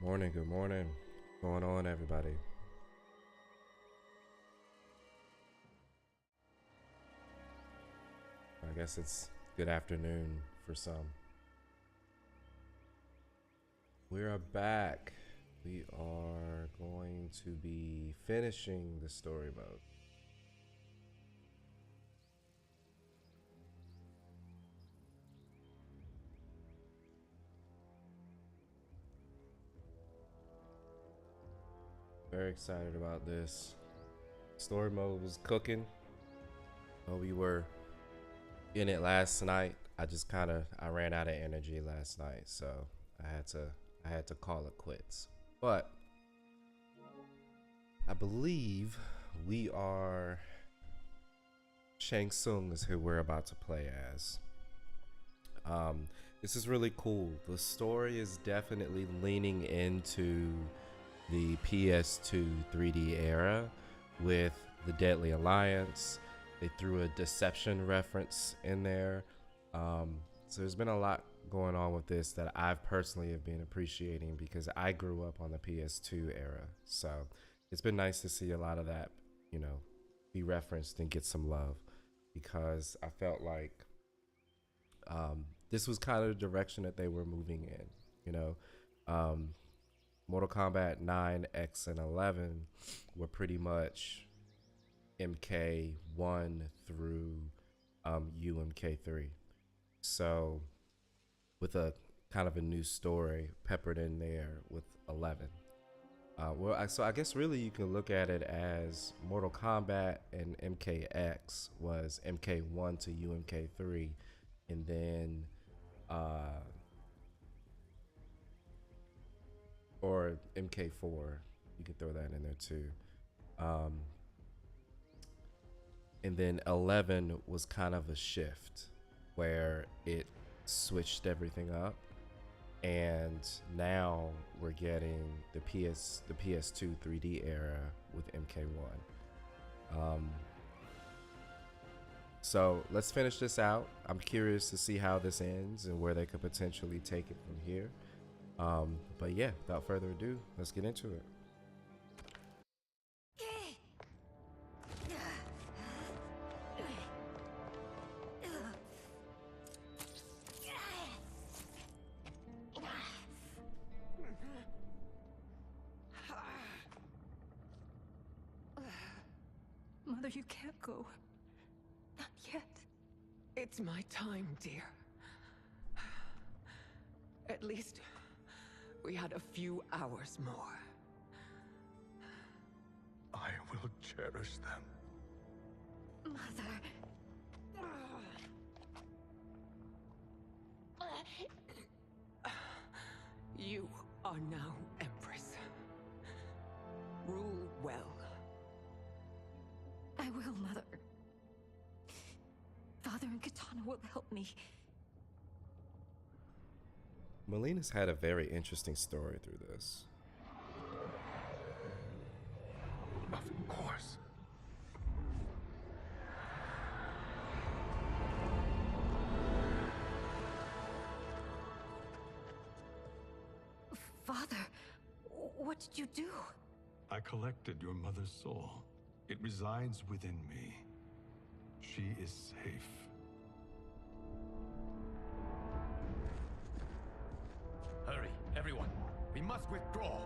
Morning, good morning. What's going on, everybody? I guess it's good afternoon for some. We are back. We are going to be finishing the story mode. Very excited about this. Story mode was cooking. We were in it last night. I ran out of energy last night, so I had to call it quits. But I believe we are Shang Tsung is who we're about to play as. This is really cool. The story is definitely leaning into the PS2 3D era with the Deadly Alliance. They threw a Deception reference in there. So there's been a lot going on with this that I've personally have been appreciating because I grew up on the PS2 era. So it's been nice to see a lot of that, be referenced and get some love because I felt like this was kind of the direction that they were moving in, you know. Mortal Kombat 9, X, and 11 were pretty much MK1 through UMK3. So, with a kind of a new story peppered in there with 11. So I guess really you can look at it as Mortal Kombat and MKX was MK1 to UMK3, and then or MK4. You could throw that in there too. Um, and then 11 was kind of a shift where it switched everything up. And now we're getting the PS2 3D era with MK1. So let's finish this out. I'm curious to see how this ends and where they could potentially take it from here. But yeah, without further ado, let's get into it. Mother, you can't go. Not yet. It's my time, dear. At least we had a few hours more. I will cherish them. Mother. You are now Empress. Rule well. I will, Mother. Father and Katana will help me. Melina's had a very interesting story through this. Of course. Father, what did you do? I collected your mother's soul. It resides within me. She is safe. Hurry, everyone. We must withdraw.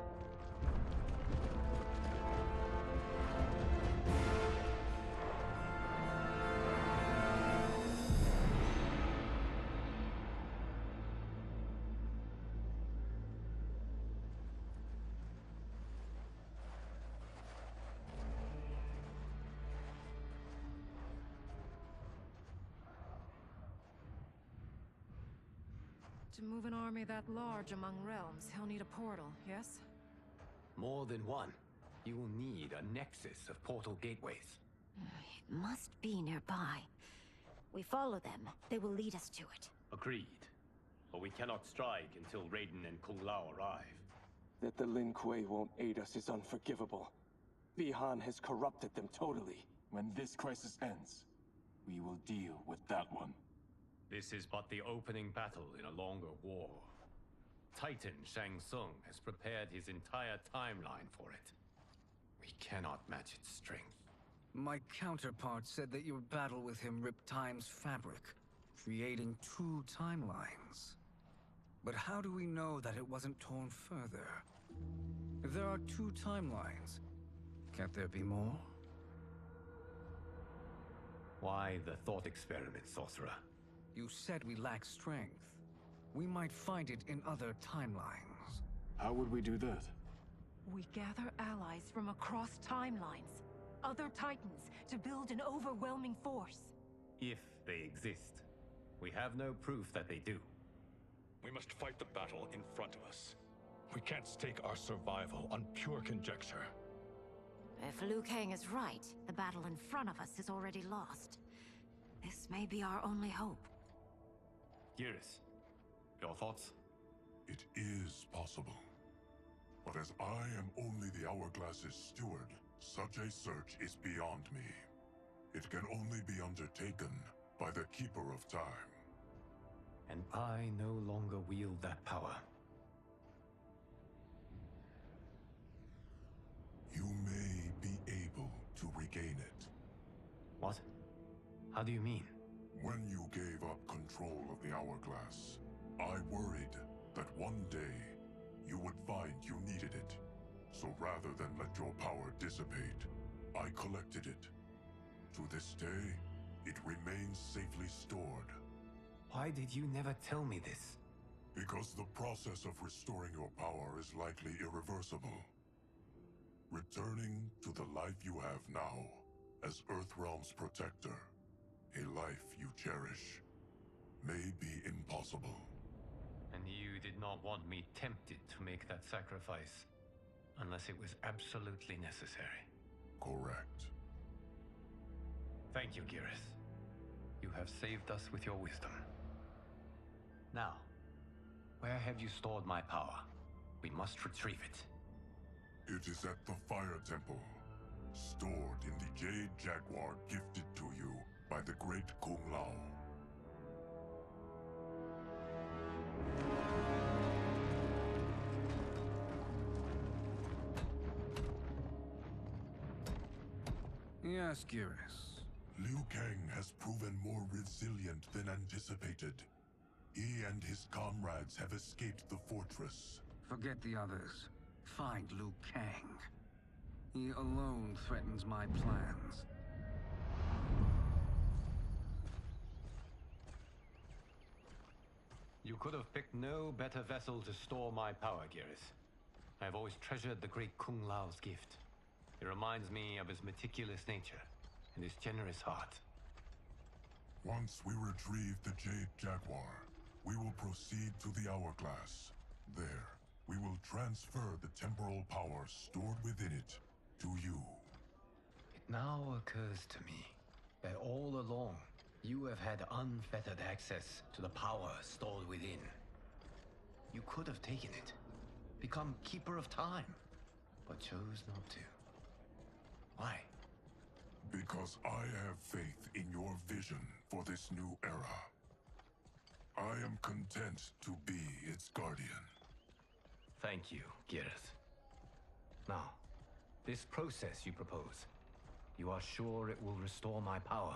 To move an army that large among realms, he'll need a portal, yes? More than one. You will need a nexus of portal gateways. It must be nearby. We follow them. They will lead us to it. Agreed. But we cannot strike until Raiden and Kung Lao arrive. That the Lin Kuei won't aid us is unforgivable. Bihan has corrupted them totally. When this crisis ends, we will deal with that one. This is but the opening battle in a longer war. Titan Shang Tsung has prepared his entire timeline for it. We cannot match its strength. My counterpart said that your battle with him ripped time's fabric, creating two timelines. But how do we know that it wasn't torn further? If there are two timelines, can't there be more? Why the thought experiment, Sorcerer? You said we lack strength. We might find it in other timelines. How would we do that? We gather allies from across timelines, other titans, to build an overwhelming force. If they exist. We have no proof that they do. We must fight the battle in front of us. We can't stake our survival on pure conjecture. If Liu Kang is right, the battle in front of us is already lost. This may be our only hope. Geras, your thoughts? It is possible. But as I am only the Hourglass's steward, such a search is beyond me. It can only be undertaken by the Keeper of Time. And I no longer wield that power. You may be able to regain it. What? How do you mean? When you gave up control of the Hourglass, I worried that one day you would find you needed it. So rather than let your power dissipate, I collected it. To this day, it remains safely stored. Why did you never tell me this? Because the process of restoring your power is likely irreversible. Returning to the life you have now, as Earthrealm's protector, a life you cherish, may be impossible. And you did not want me tempted to make that sacrifice, unless it was absolutely necessary. Correct. Thank you, Geras. You have saved us with your wisdom. Now, where have you stored my power? We must retrieve it. It is at the Fire Temple, stored in the Jade Jaguar gifted to you by the great Kung Lao. Yes, Geras. Liu Kang has proven more resilient than anticipated. He and his comrades have escaped the fortress. Forget the others. Find Liu Kang. He alone threatens my plans. You could have picked no better vessel to store my power, Geras. I have always treasured the great Kung Lao's gift. It reminds me of his meticulous nature and his generous heart. Once we retrieve the Jade Jaguar, we will proceed to the Hourglass. There, we will transfer the temporal power stored within it to you. It now occurs to me that all along, you have had unfettered access to the power stored within. You could have taken it, become Keeper of Time, but chose not to. Why? Because I have faith in your vision for this new era. I am content to be its guardian. Thank you, Geras. Now, this process you propose, you are sure it will restore my power?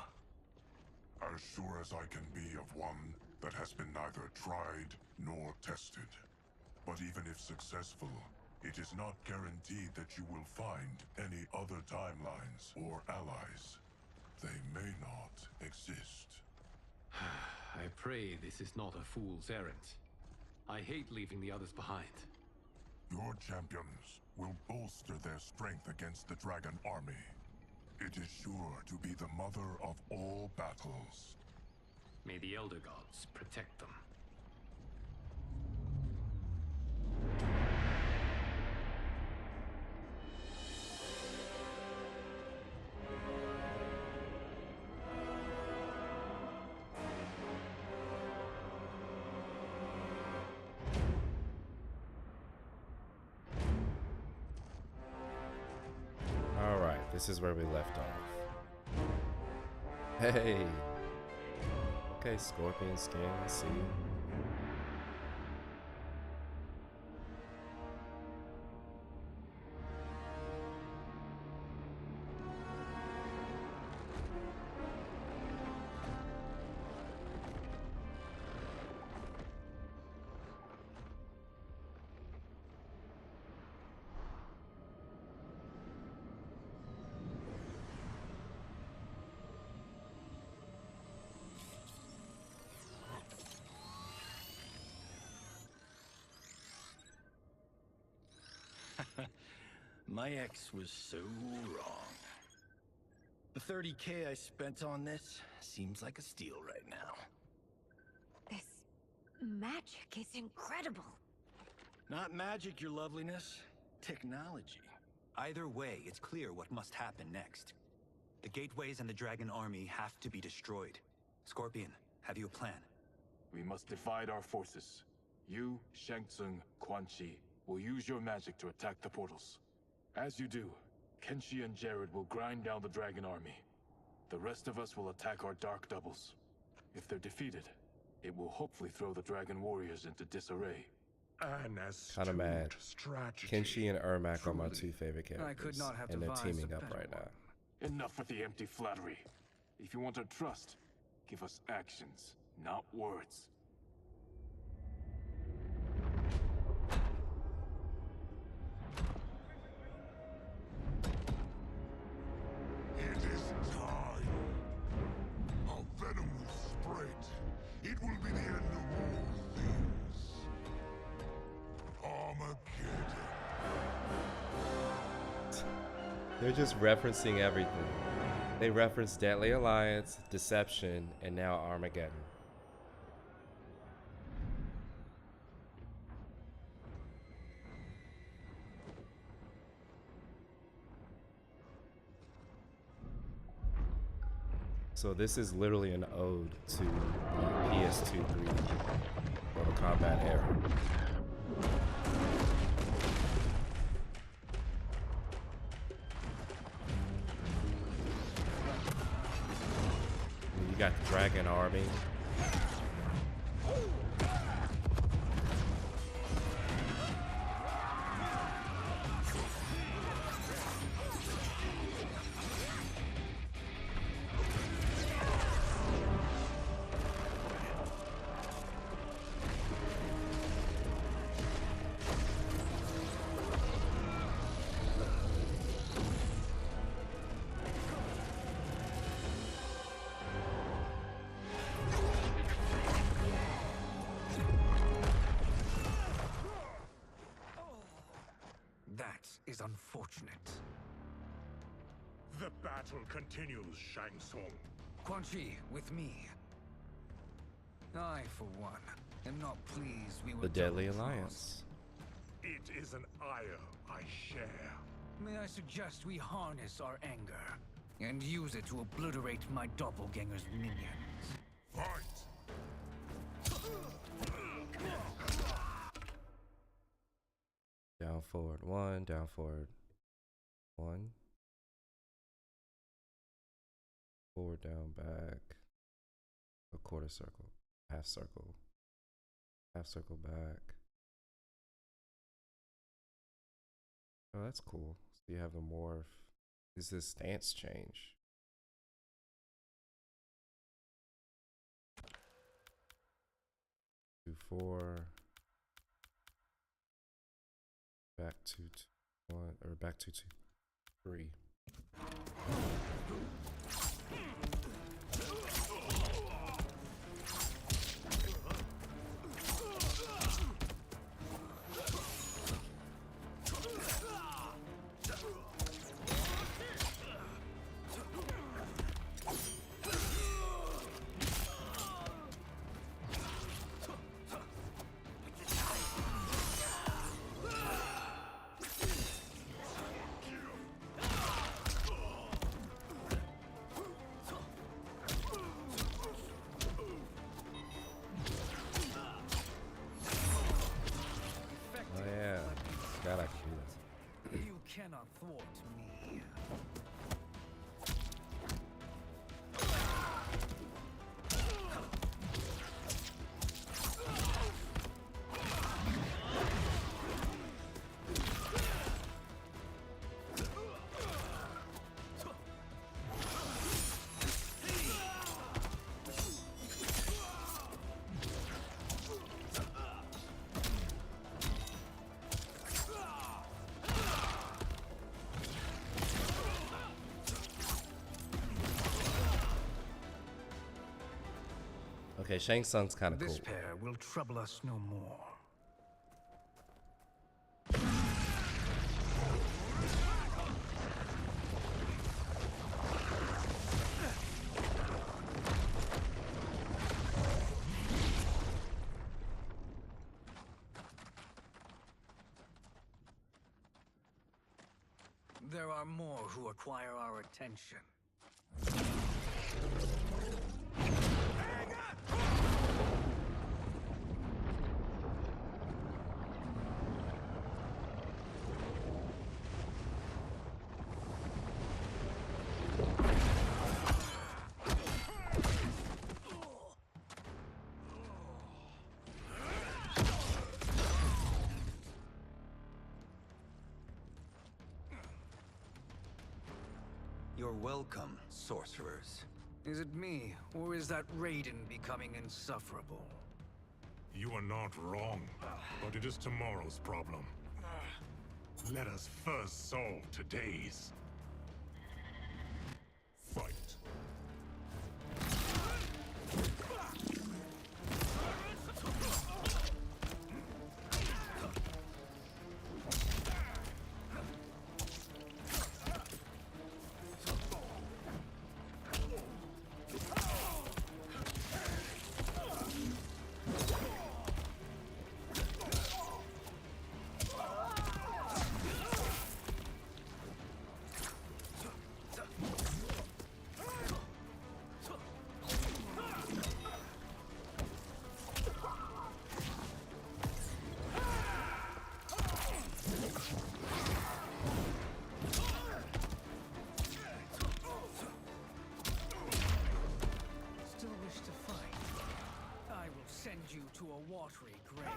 As sure as I can be of one that has been neither tried nor tested. But even if successful, it is not guaranteed that you will find any other timelines or allies. They may not exist. I pray this is not a fool's errand. I hate leaving the others behind. Your champions will bolster their strength against the Dragon Army. It is sure to be the mother of all battles. May the Elder Gods protect them. This is where we left off. Hey! Okay, scorpion skin, see? My ex was so wrong. The 30K I spent on this seems like a steal right now. This magic is incredible. Not magic, your loveliness. Technology. Either way, it's clear what must happen next. The gateways and the dragon army have to be destroyed. Scorpion, have you a plan? We must divide our forces. You, Shang Tsung, Quan Chi will use your magic to attack the portals. As you do, Kenshi and Jared will grind down the dragon army. The rest of us will attack our dark doubles. If they're defeated, it will hopefully throw the dragon warriors into disarray. An Kind of mad. strategy. Kenshi and Ermac are my two favorite characters. I could not have and they're devised teaming a up better right one. now. Enough with the empty flattery. If you want our trust, give us actions, not words. It is time. A venom will spread. It will be the end of all things. Armageddon. They're just referencing everything. They reference Deadly Alliance, Deception, and now Armageddon. So this is literally an ode to the PS2 3D Mortal Kombat era. You got the Dragon Army. That is unfortunate. The battle continues, Shang Tsung. Quan Chi, with me. I, for one, am not pleased we were The Deadly double-crossed. Alliance. It is an ire I share. May I suggest we harness our anger and use it to obliterate my doppelganger's minions? Fight! Down forward 1, down forward 1. Forward, down, back. A quarter circle. Half circle. Half circle back. Oh, that's cool. So you have the morph. Is this stance change? Two, 4. Back 2, 2, 1, or back 2, 2, 3. You cannot thwart me. Okay, Shang Tsung's kind of cool. This pair will trouble us no more. There are more who require our attention. You're welcome, sorcerers. Is it me, or is that Raiden becoming insufferable? You are not wrong, but it is tomorrow's problem. Let us first solve today's. Fight. You to a watery grave.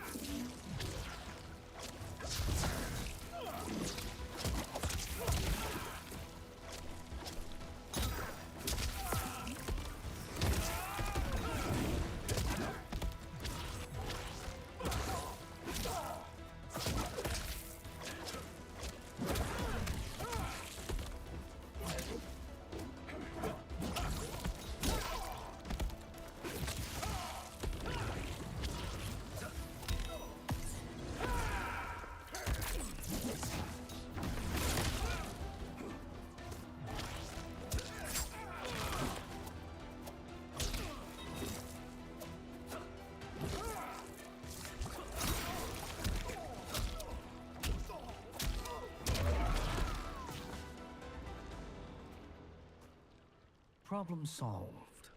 Problem solved.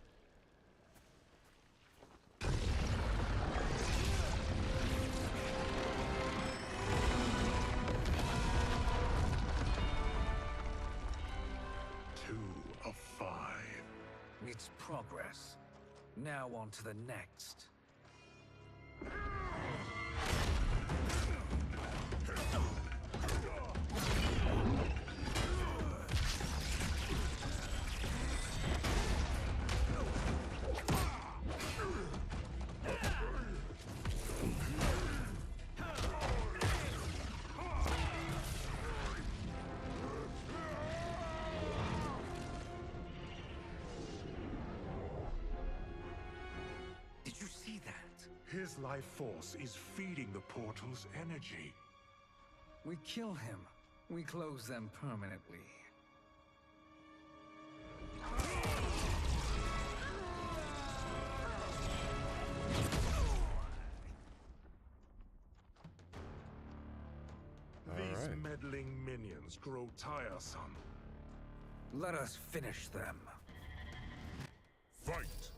Two of 5. It's progress. Now on to the next. His life force is feeding the portal's energy. We kill him. We close them permanently. These meddling minions grow tiresome. Let us finish them. Fight!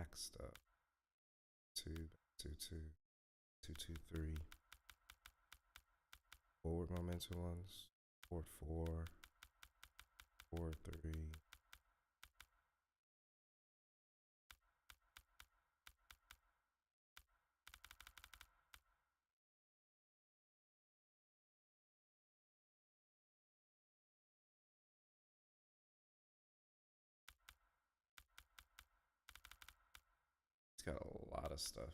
maxed up. 2, 2, 2, 2, 2, 3. Forward momentum ones. Forward 4. Forward 3. It's got a lot of stuff.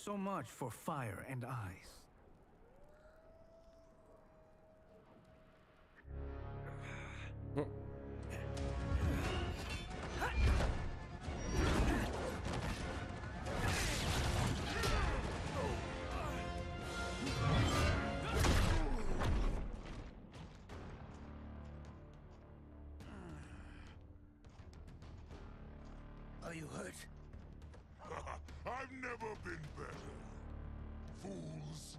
So much for fire and ice. Are you hurt? I've never been better. Fools.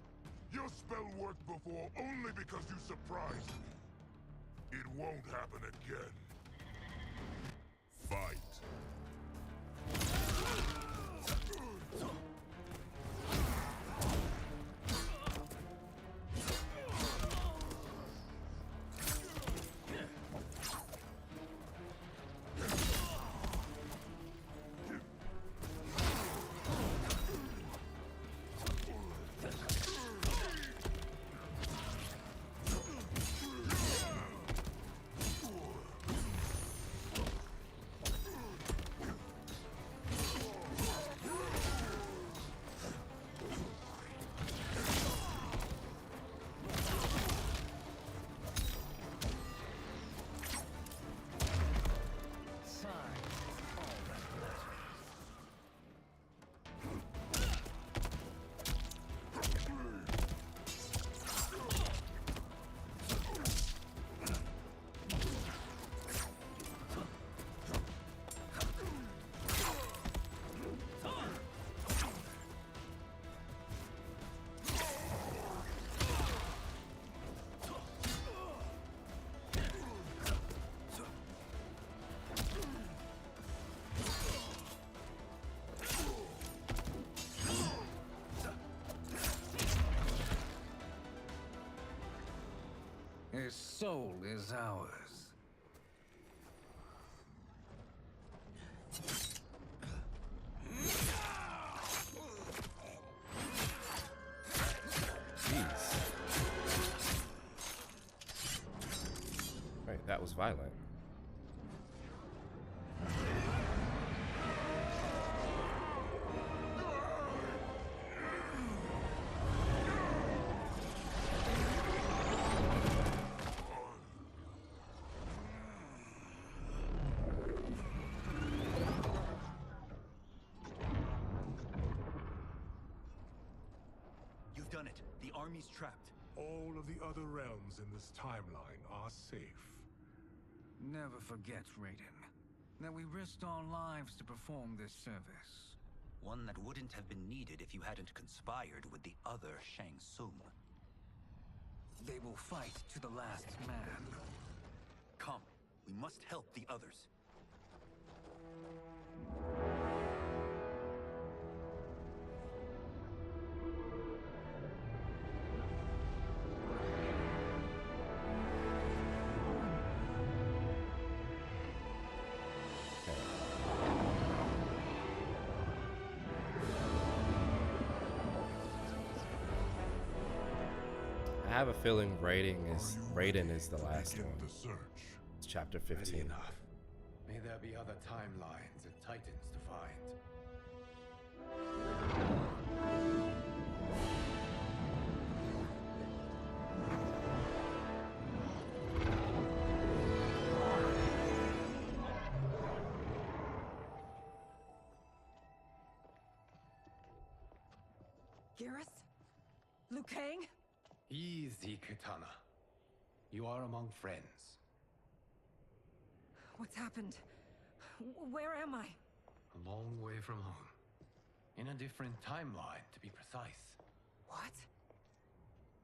Your spell worked before only because you surprised me. It won't happen again. Fight. His soul is ours. Jeez. Right, that was violent. You've done it. The army's trapped. All of the other realms in this timeline are safe. Never forget, Raiden, that we risked our lives to perform this service. One that wouldn't have been needed if you hadn't conspired with the other Shang Tsung. They will fight to the last man. Come, we must help the others. have a feeling Raiden is the last one. It's chapter 15. Enough. May there be other timelines and titans to find. Garrus? Liu Kang? Easy, Kitana. You are among friends. What's happened? Where am I? A long way from home. In a different timeline, to be precise. What?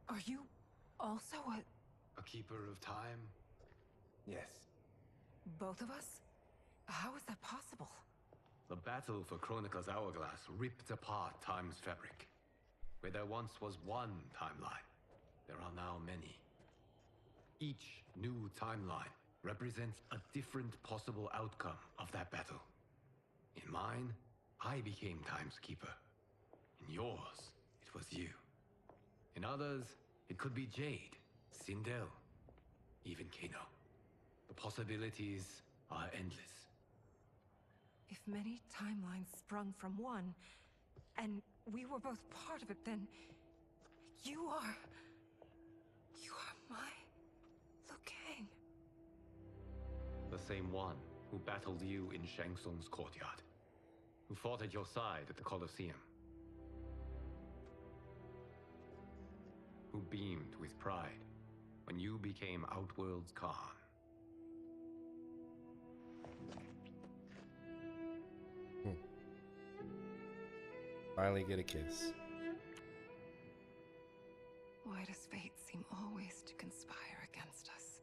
Are you also a keeper of time? Yes. both of us? How is that possible? The battle for Chronica's Hourglass ripped apart time's fabric. Where there once was one timeline, there are now many. Each new timeline represents a different possible outcome of that battle. In mine, I became Time's Keeper. In yours, it was you. In others, it could be Jade, Sindel, even Kano. The possibilities are endless. If many timelines sprung from one, and we were both part of it, then you are my Liu Kang. The same one who battled you in Shang Tsung's courtyard, who fought at your side at the Colosseum, who beamed with pride when you became Outworld's Khan. Finally get a kiss. Why does fate seem always to conspire against us?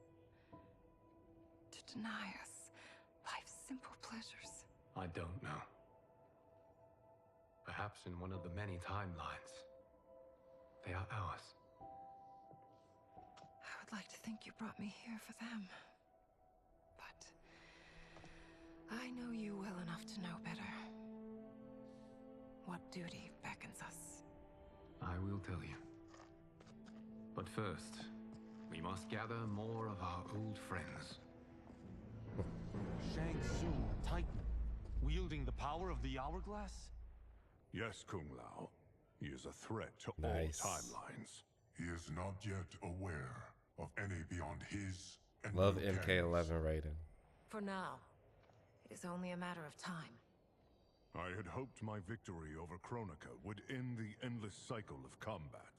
To deny us life's simple pleasures? I don't know. Perhaps in one of the many timelines, they are ours. I would like to think you brought me here for them. But I know you well enough to know better. What duty beckons us? I will tell you. But first, we must gather more of our old friends. Shang Tsung, Titan, wielding the power of the Hourglass? Yes, Kung Lao. He is a threat to Nice. all timelines. He is not yet aware of any beyond his and Love Liu Kang's. MK11 Raiden. For now, it is only a matter of time. I had hoped my victory over Chronica would end the endless cycle of combat.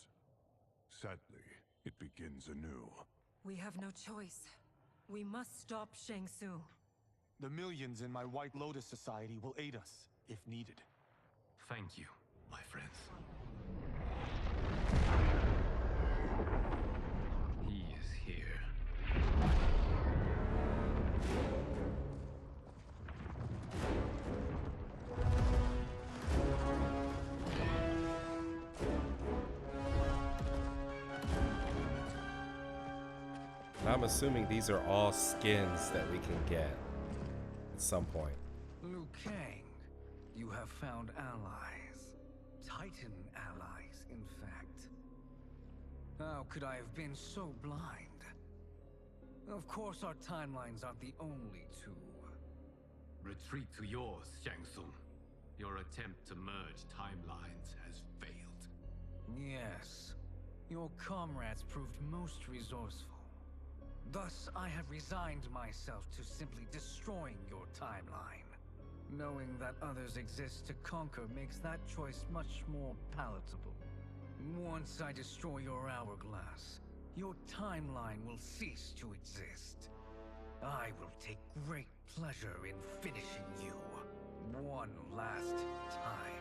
Sadly, it begins anew. We have no choice. We must stop Shang Tsung. The millions in my White Lotus Society will aid us, if needed. Thank you, my friends. He is here. I'm assuming these are all skins that we can get at some point. Liu Kang, you have found allies. Titan allies, in fact. How could I have been so blind? Of course our timelines aren't the only two. Retreat to yours, Shang Tsung. Your attempt to merge timelines has failed. Yes, your comrades proved most resourceful. Thus, I have resigned myself to simply destroying your timeline. Knowing that others exist to conquer makes that choice much more palatable. Once I destroy your hourglass, your timeline will cease to exist. I will take great pleasure in finishing you one last time.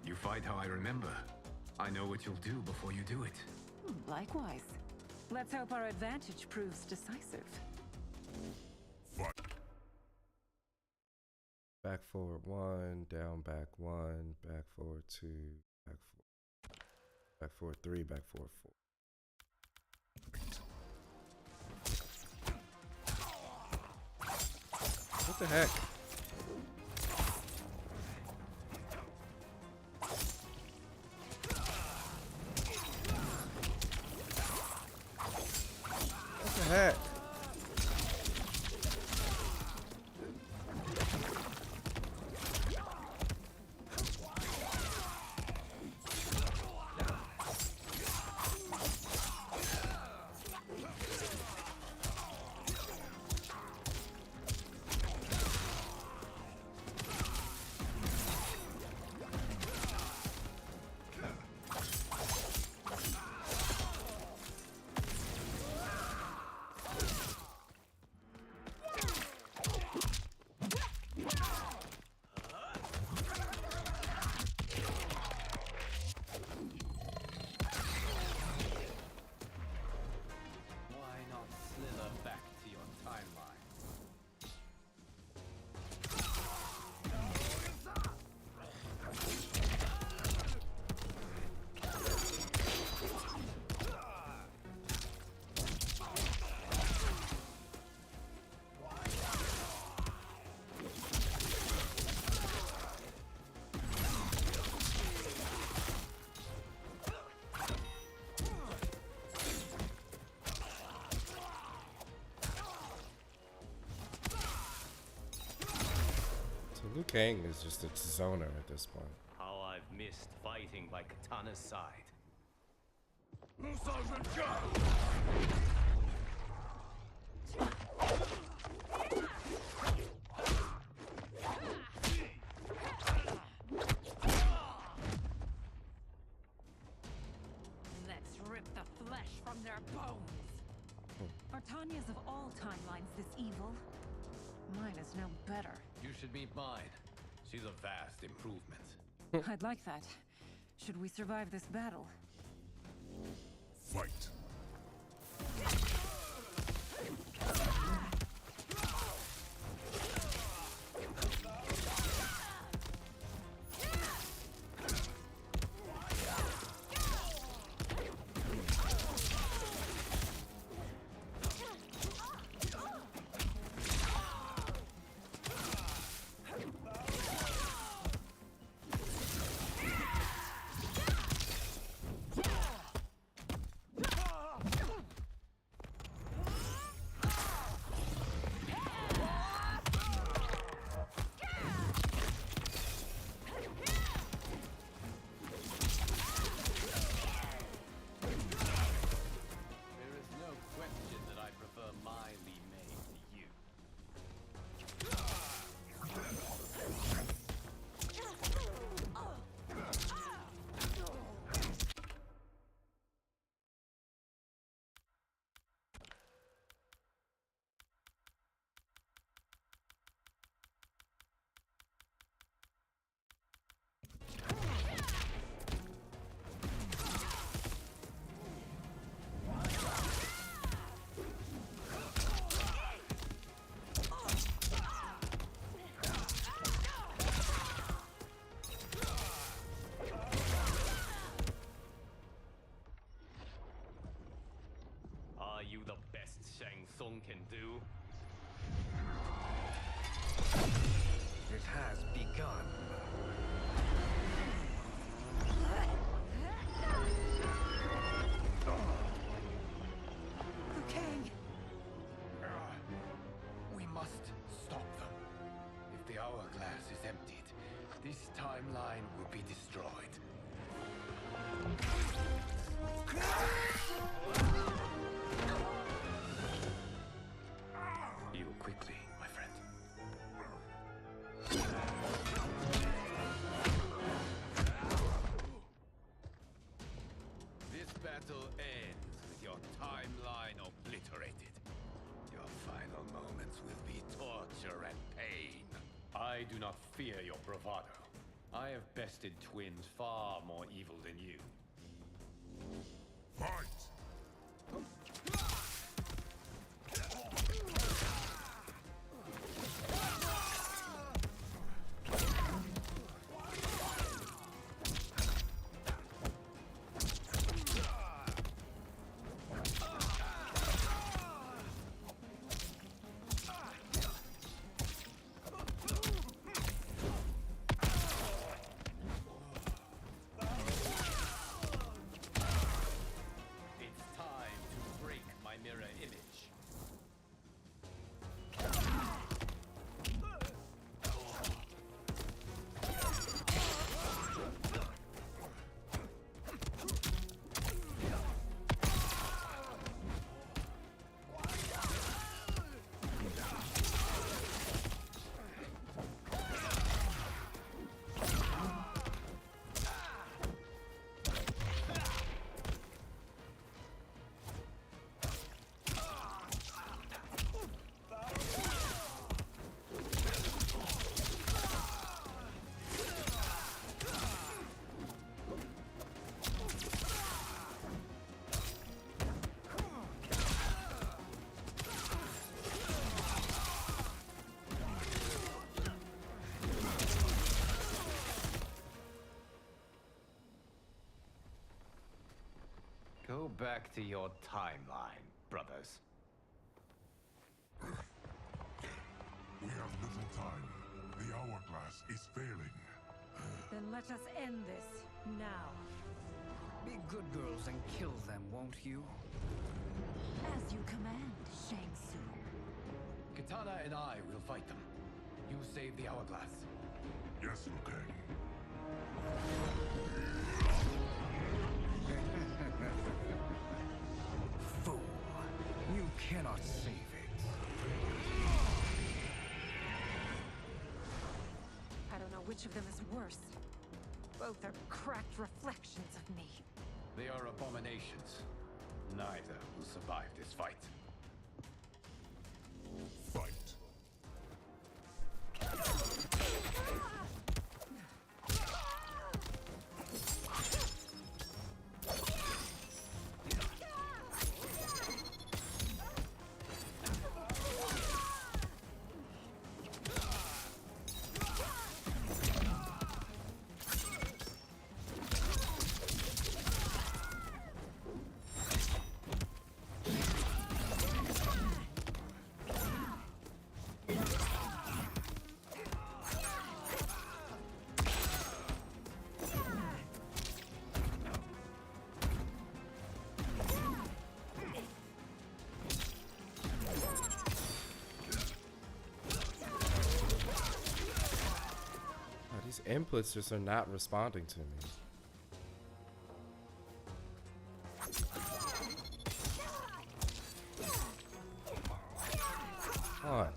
You fight how I remember. I know what you'll do before you do it. Likewise. Let's hope our advantage proves decisive. Back forward 1, down back 1, back forward 2, back forward 3, back forward 4. What the heck? What the heck? Liu Kang is just a zoner at this point. How I've missed fighting by Katana's side. Let's rip the flesh from their bones. Are Tanya's of all timelines this evil? Mine is no better. You should meet mine. She's a vast improvement. I'd like that. Should we survive this battle? Fight. Are you the best Shang Tsung can do? It has begun. Liu Kang! We must stop them. If the hourglass is emptied, this timeline will be destroyed. Heal quickly, my friend. This battle ends with your timeline obliterated. Your final moments will be torture and pain. I do not fear your bravado. I have bested twins far more evil than you. Fight! back to your timeline, brothers. We have little time. The hourglass is failing. Then let us end this now. Be good girls and kill them, won't you? As you command, Shang Tsung. Katana and I will fight them. You save the hourglass. Yes, Liu Kang. Fool. You cannot save it. I don't know which of them is worse. Both are cracked reflections of me. They are abominations. Neither will survive this fight. Fight. These inputs just are not responding to me. Come on.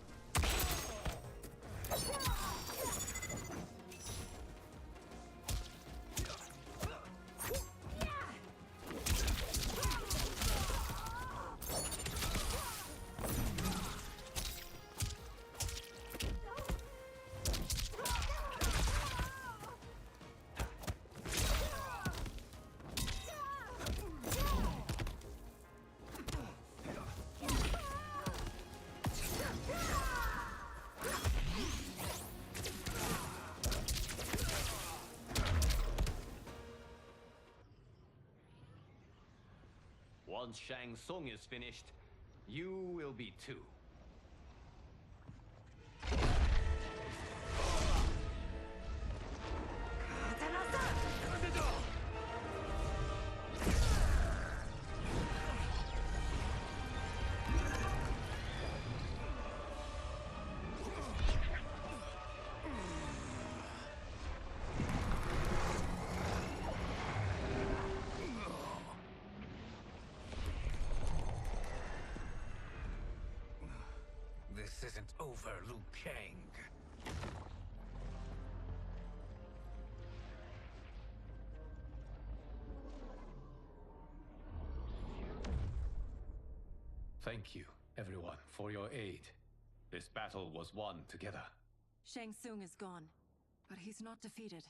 Once Shang Tsung is finished, you will be too. This isn't over, Liu Kang. Thank you, everyone, for your aid. This battle was won together. Shang Tsung is gone, but he's not defeated.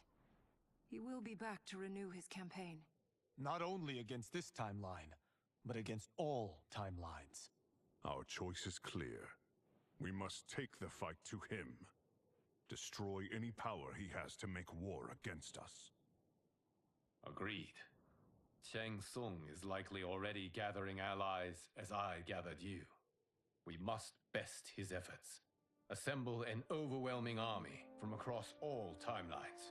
He will be back to renew his campaign. Not only against this timeline, but against all timelines. Our choice is clear. We must take the fight to him. Destroy any power he has to make war against us. Agreed. Shang Tsung is likely already gathering allies as I gathered you. We must best his efforts. Assemble an overwhelming army from across all timelines.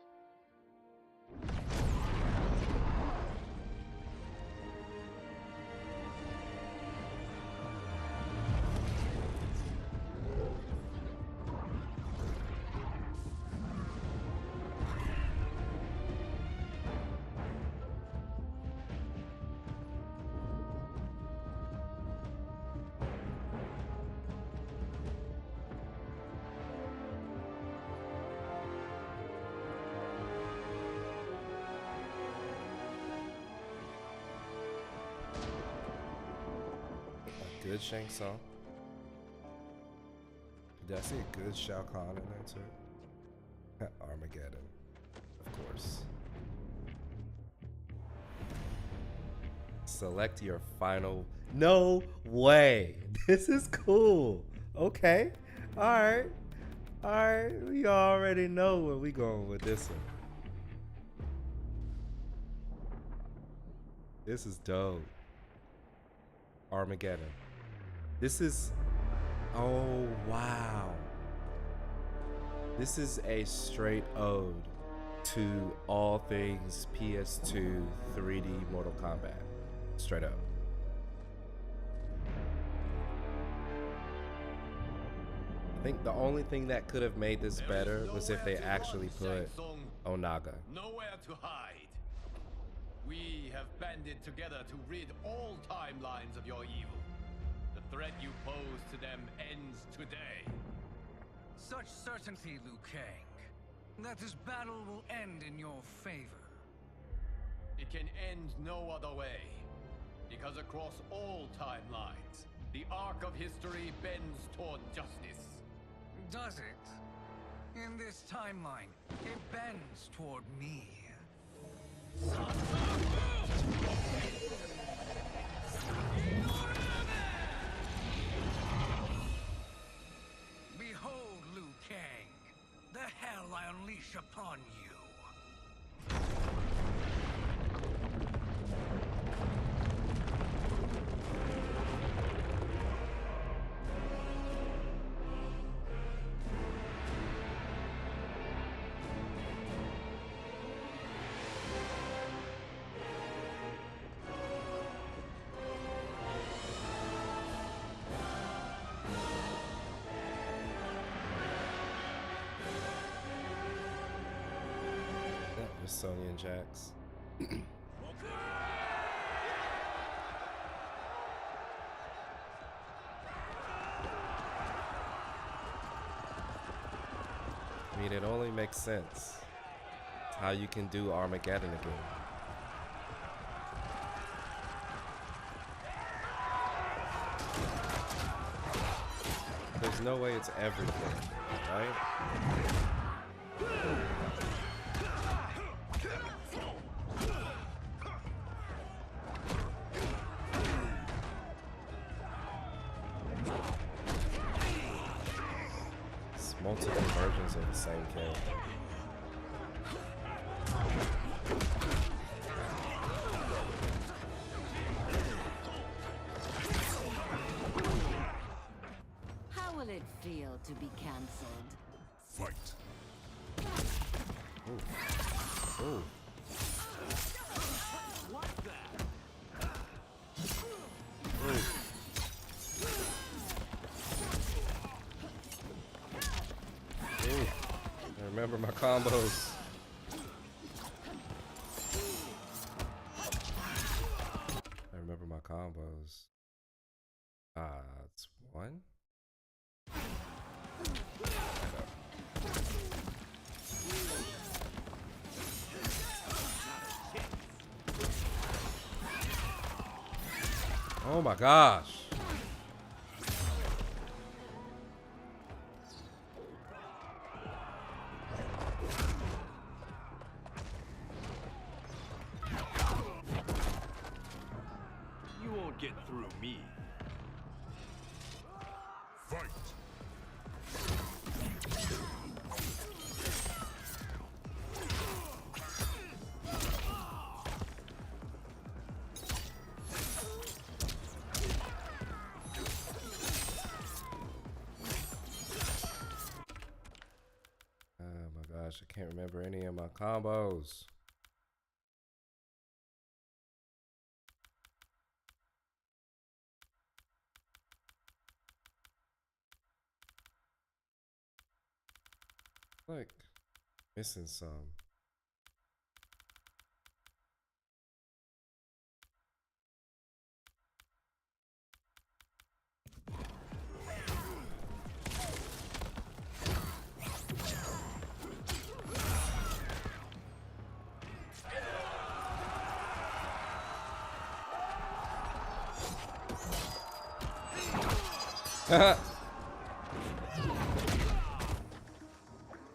Good Shang Tsung. Did I see a good Shao Kahn in there too? Armageddon, of course. Select your final. No way. This is cool. Okay. All right. All right. We already know where we going with this one. This is dope. Armageddon. This is, oh wow. This is a straight ode to all things PS2 3D Mortal Kombat. Straight up. I think the only thing that could have made this better was if they actually put Onaga. Nowhere to hide. We have banded together to rid all timelines of your evil. The threat you pose to them ends today. Such certainty, Liu Kang, that this battle will end in your favor. It can end no other way, because across all timelines, the arc of history bends toward justice. Does it? In this timeline, it bends toward me. Behold, Liu Kang, the hell I unleash upon you. Sonya and Jax. I mean, it only makes sense. It's how you can do Armageddon again. There's no way it's everything, right? Multiple versions of the same character. How will it feel to be cancelled? Fight. Ooh. Ooh. Remember my combos. I remember my combos. It's one. Oh my gosh. Get through me. Fight. Oh my gosh, I can't remember any of my combos. Like missing some.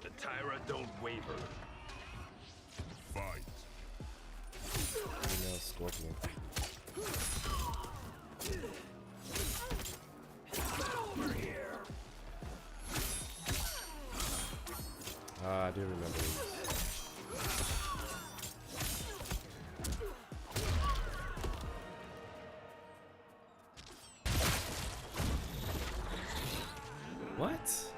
The Tyra don't waver. Fight. Female Scorpion. I do remember these. What?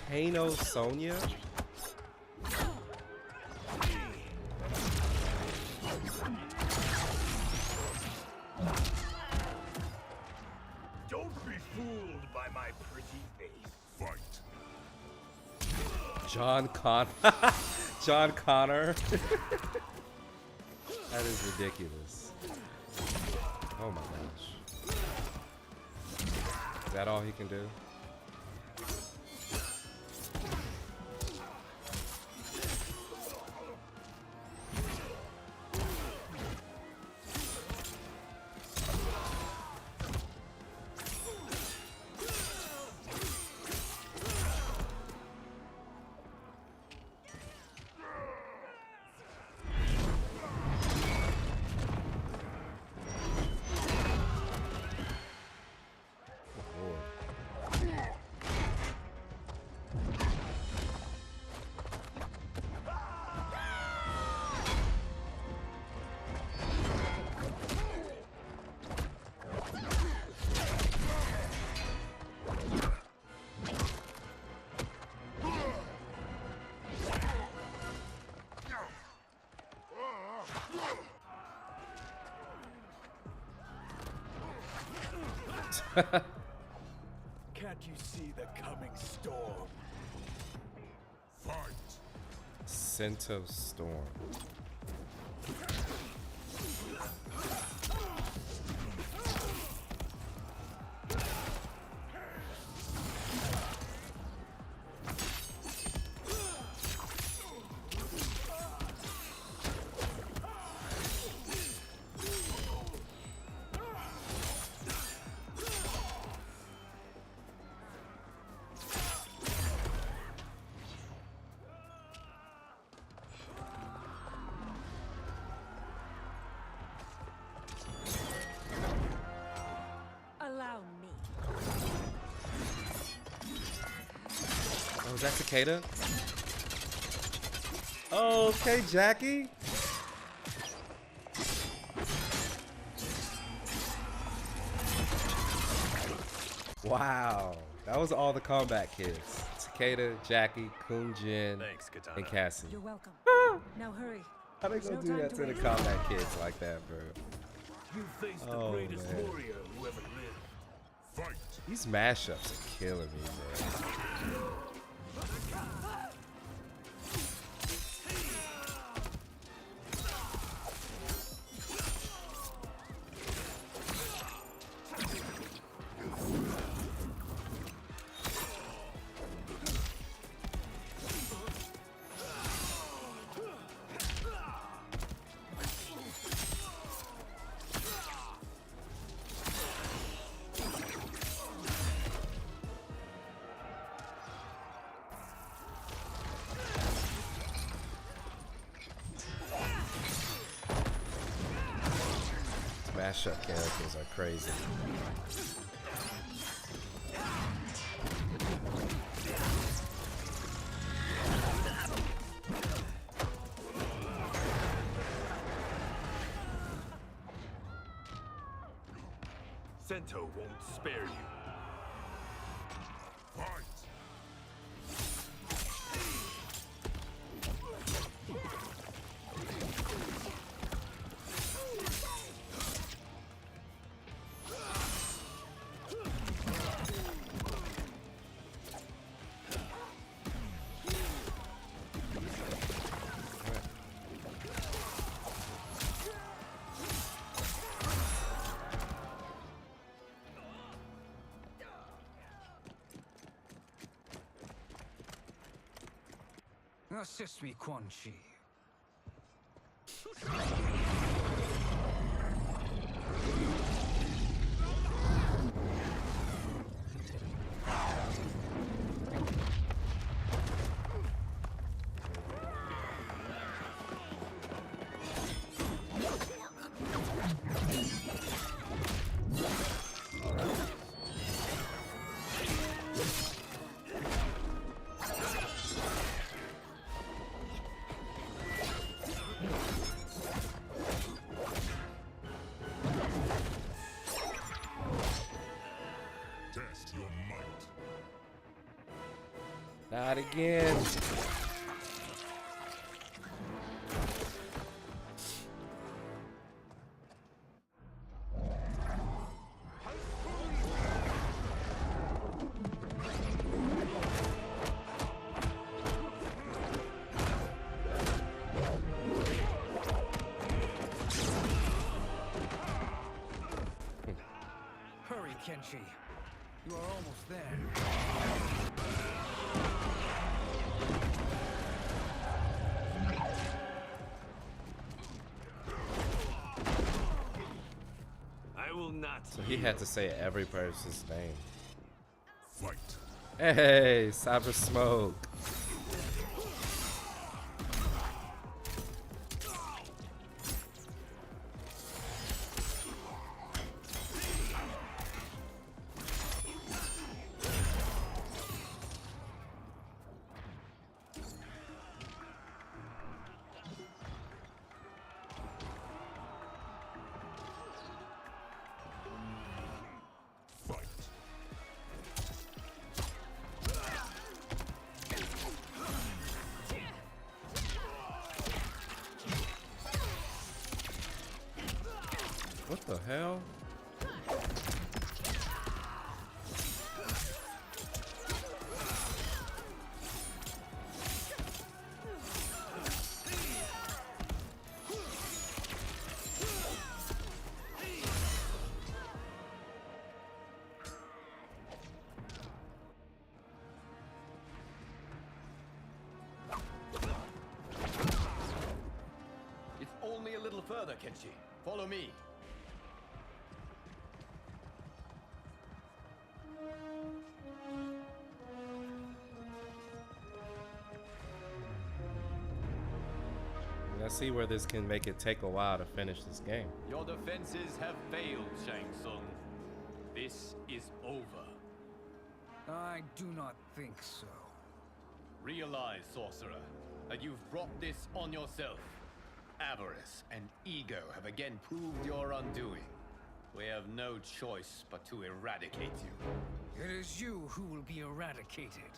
Kano Sonya? Don't be fooled by my pretty face. Fight. John John Connor. That is ridiculous. Oh my gosh. Is that all he can do? Can't you see the coming storm? Fight. Sento Storm. Allow me. Oh, is that Cicada? Oh, okay, Jackie. Wow, that was all the combat kids. Cicada, Jackie, Kun Jin, Thanks, Katana. and Cassie. You're welcome. Now hurry. How they gonna do that to the combat kids like that, bro? You face the Oh, greatest man. warrior who ever lived. Fight. These mashups are killing me, bro. Mashup characters are crazy. Sento won't spare you. Fight. Assist me, Quan Chi. test your might. Not again. Hurry, Kenshi. You are almost there. I will not. So he had to say every person's name. Fight. Hey, Cyber Smoke. What the hell? It's only a little further, Kenshi. Follow me. Let's see where this can make it take a while to finish this game. Your defenses have failed, Shang Tsung. This is over. I do not think so. Realize, sorcerer, that you've brought this on yourself. Avarice and ego have again proved your undoing. We have no choice but to eradicate you. It is you who will be eradicated.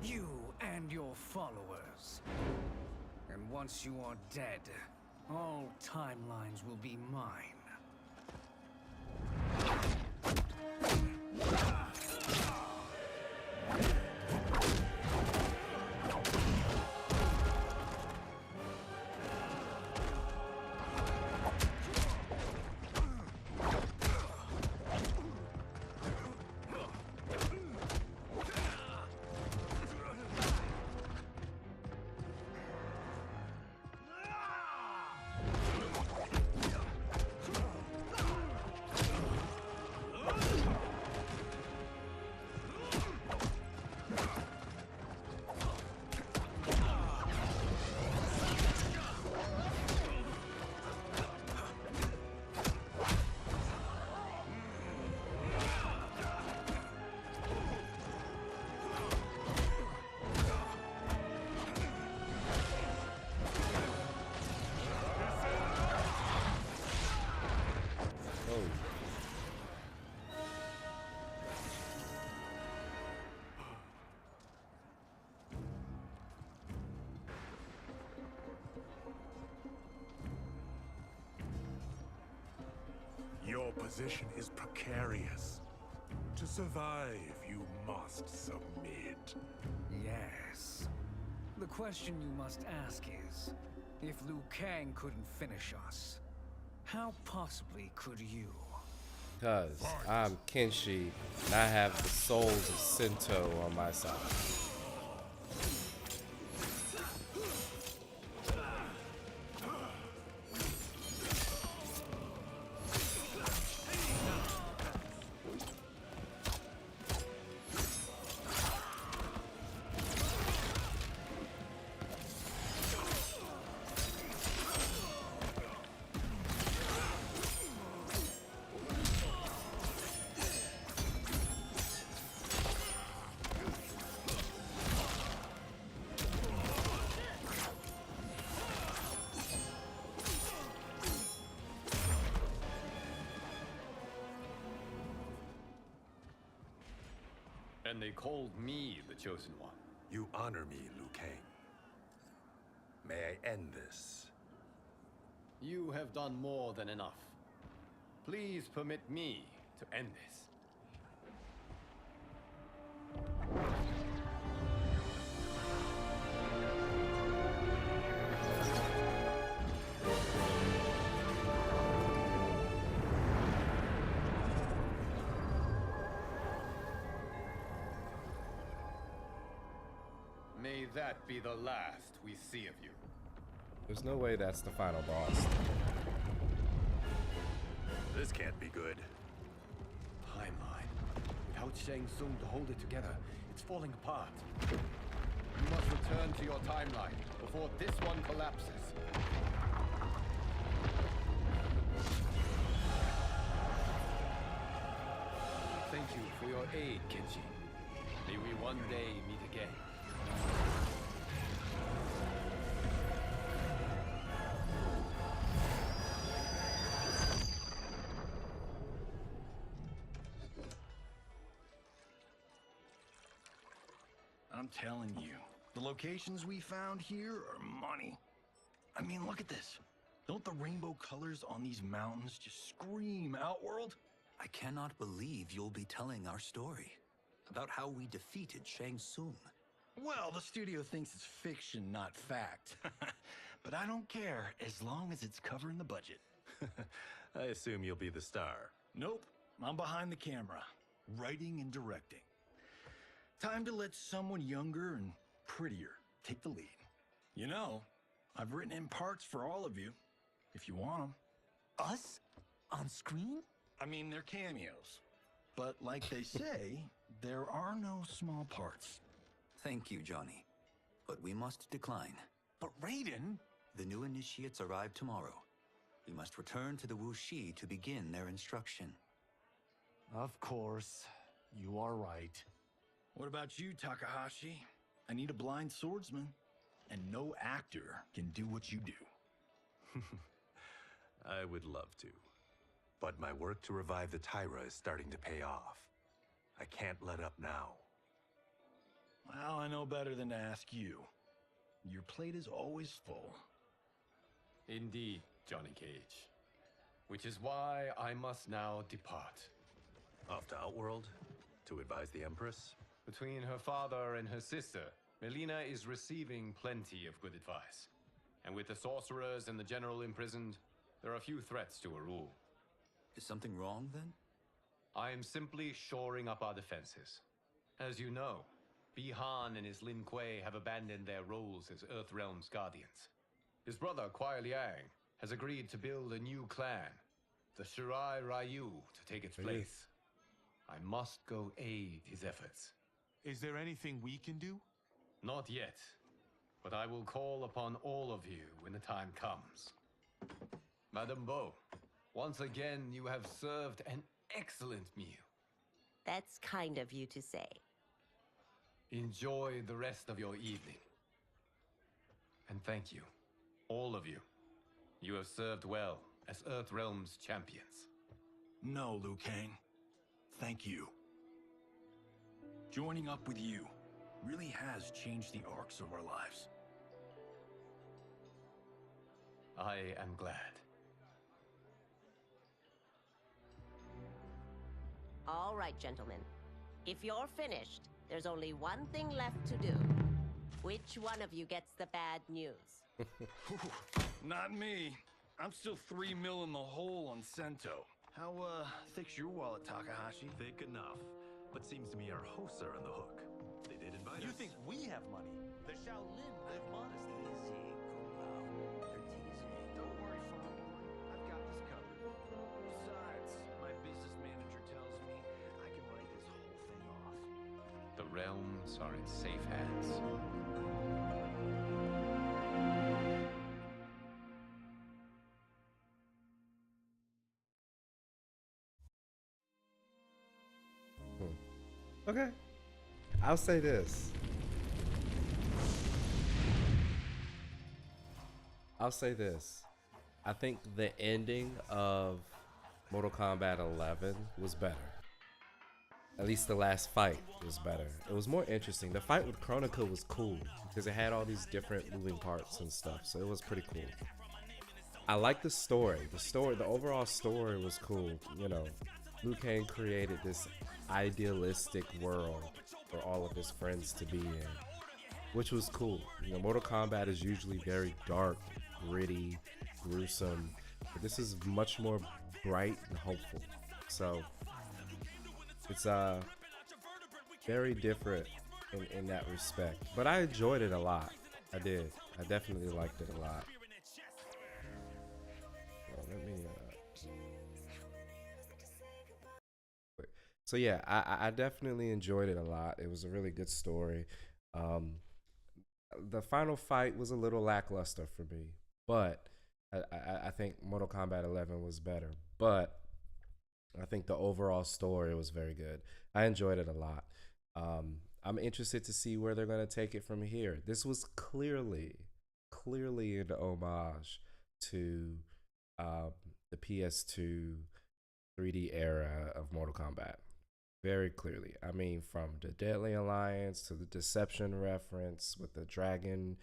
You and your followers. And once you are dead, all timelines will be mine. Your position is precarious. To survive, you must submit. Yes. The question you must ask is, if Liu Kang couldn't finish us, how possibly could you? Because I'm Kenshi and I have the souls of Sento on my side. And they called me the Chosen One. You honor me, Liu Kang. May I end this? You have done more than enough. Please permit me to end this. May that be the last we see of you. There's no way that's the final boss. This can't be good. Timeline. Without Shang Tsung to hold it together, it's falling apart. You must return to your timeline before this one collapses. Thank you for your aid, Kenshi. May we one day meet again. I'm telling you, the locations we found here are money. I mean, look at this. Don't the rainbow colors on these mountains just scream Outworld? I cannot believe you'll be telling our story about how we defeated Shang Tsung. Well, the studio thinks it's fiction, not fact. But I don't care, as long as it's covering the budget. I assume you'll be the star. Nope, I'm behind the camera, writing and directing. Time to let someone younger and prettier take the lead. You know, I've written in parts for all of you, if you want them. Us? On screen? I mean, they're cameos. But like they say, there are no small parts. Thank you, Johnny. But we must decline. But Raiden? The new initiates arrive tomorrow. We must return to the Wuxi to begin their instruction. Of course. You are right. What about you, Takahashi? I need a blind swordsman. And no actor can do what you do. I would love to. But my work to revive the Tyra is starting to pay off. I can't let up now. Well, I know better than to ask you. Your plate is always full. Indeed, Johnny Cage. Which is why I must now depart. Off to Outworld? To advise the Empress? Between her father and her sister, Melina is receiving plenty of good advice. And with the sorcerers and the general imprisoned, there are few threats to her rule. Is something wrong, then? I am simply shoring up our defenses. As you know, Bi-Han and his Lin Kuei have abandoned their roles as Earthrealm's guardians. His brother, Kuai Liang, has agreed to build a new clan, the Shirai Ryu, to take its place. I must go aid his efforts. Is there anything we can do? Not yet, but I will call upon all of you when the time comes. Madame Bo, once again you have served an excellent meal. That's kind of you to say. Enjoy the rest of your evening. And thank you, all of you. You have served well as Earthrealm's champions. No, Liu Kang. Thank you. Joining up with you really has changed the arcs of our lives. I am glad. All right, gentlemen. If you're finished, there's only one thing left to do. Which one of you gets the bad news? Not me. I'm still 3 mil in the hole on Sento. How, thick's your wallet, Takahashi? Thick enough. But seems to me our hosts are on the hook. They did invite us. You think we have money? The Shaolin live modestly. Don't worry, Farm Boy. I've got this covered. Besides, my business manager tells me I can write this whole thing off. The realms are in safe hands. Okay. I'll say this. I think the ending of Mortal Kombat 11 was better. At least the last fight was better. It was more interesting. The fight with Kronika was cool because it had all these different moving parts and stuff, so it was pretty cool. I like the story. The overall story was cool. You know, Liu Kang created this idealistic world for all of his friends to be in, which was cool. You know, Mortal Kombat is usually very dark, gritty, gruesome, but this is much more bright and hopeful. So it's very different in that respect. But I enjoyed it a lot. I did. I definitely liked it a lot. Well, let me so yeah, I definitely enjoyed it a lot. It was a really good story. The final fight was a little lackluster for me, but I think Mortal Kombat 11 was better. But I think the overall story was very good. I enjoyed it a lot. I'm interested to see where they're going to take it from here. This was clearly an homage to the PS2 3D era of Mortal Kombat. Very clearly. I mean, from the Deadly Alliance to the Deception reference with the Dragon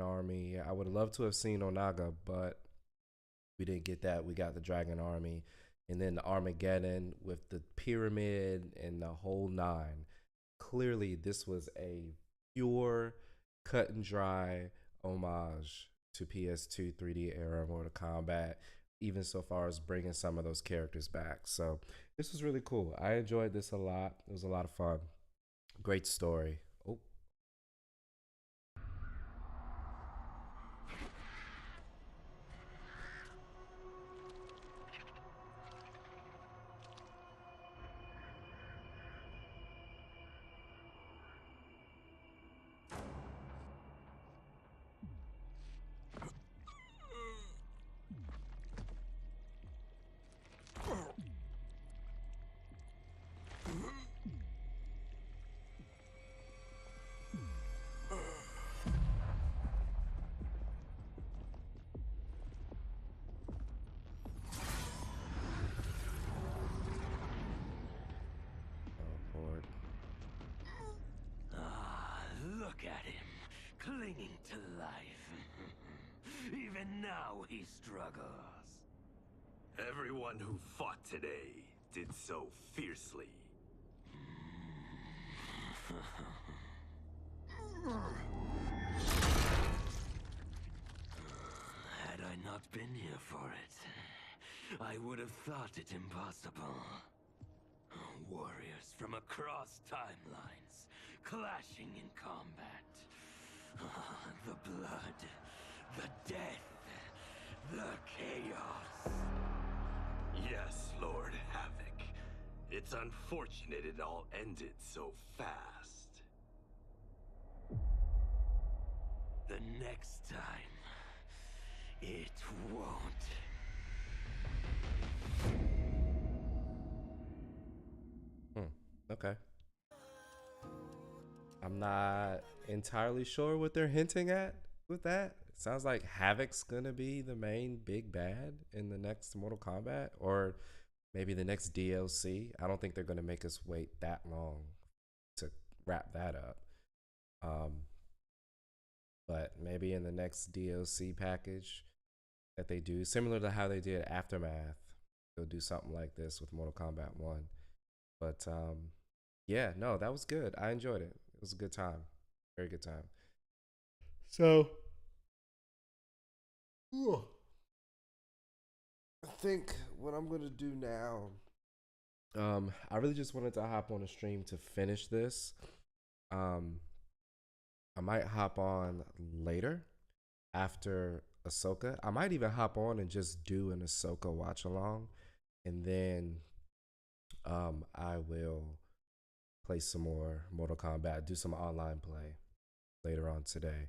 Army. I would love to have seen Onaga, but we didn't get that. We got the Dragon Army. And then the Armageddon with the pyramid and the whole nine. Clearly, this was a pure, cut and dry homage to PS2 3D era Mortal Kombat, even so far as bringing some of those characters back. So this was really cool. I enjoyed this a lot. It was a lot of fun. Great story. Oh. Look at him, clinging to life. Even now he struggles. Everyone who fought today did so fiercely. Had I not been here for it, I would have thought it impossible. Warriors from across timelines, clashing in combat. The blood, the death, the chaos. Yes, Lord Havoc. It's unfortunate it all ended so fast. The next time, it won't. Okay. I'm not entirely sure what they're hinting at with that. It sounds like Havoc's gonna be the main big bad in the next Mortal Kombat, or maybe the next DLC. I don't think they're gonna make us wait that long to wrap that up. But maybe in the next DLC package that they do, similar to how they did Aftermath, they'll do something like this with Mortal Kombat 1. But yeah, no, that was good. I enjoyed it. It was a good time. Very good time. So, I think what I'm gonna do now, I really just wanted to hop on a stream to finish this. I might hop on later after Ahsoka. I might even hop on and just do an Ahsoka watch along, and then I will play some more Mortal Kombat, do some online play later on today.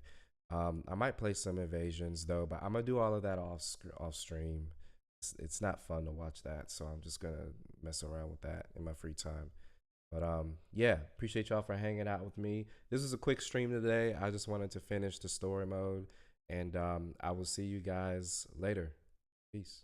I might play some Invasions though, but I'm gonna do all of that off stream. It's not fun to watch that, so I'm just gonna mess around with that in my free time. But yeah, appreciate y'all for hanging out with me. This is a quick stream today. I just wanted to finish the story mode, and I will see you guys later. Peace.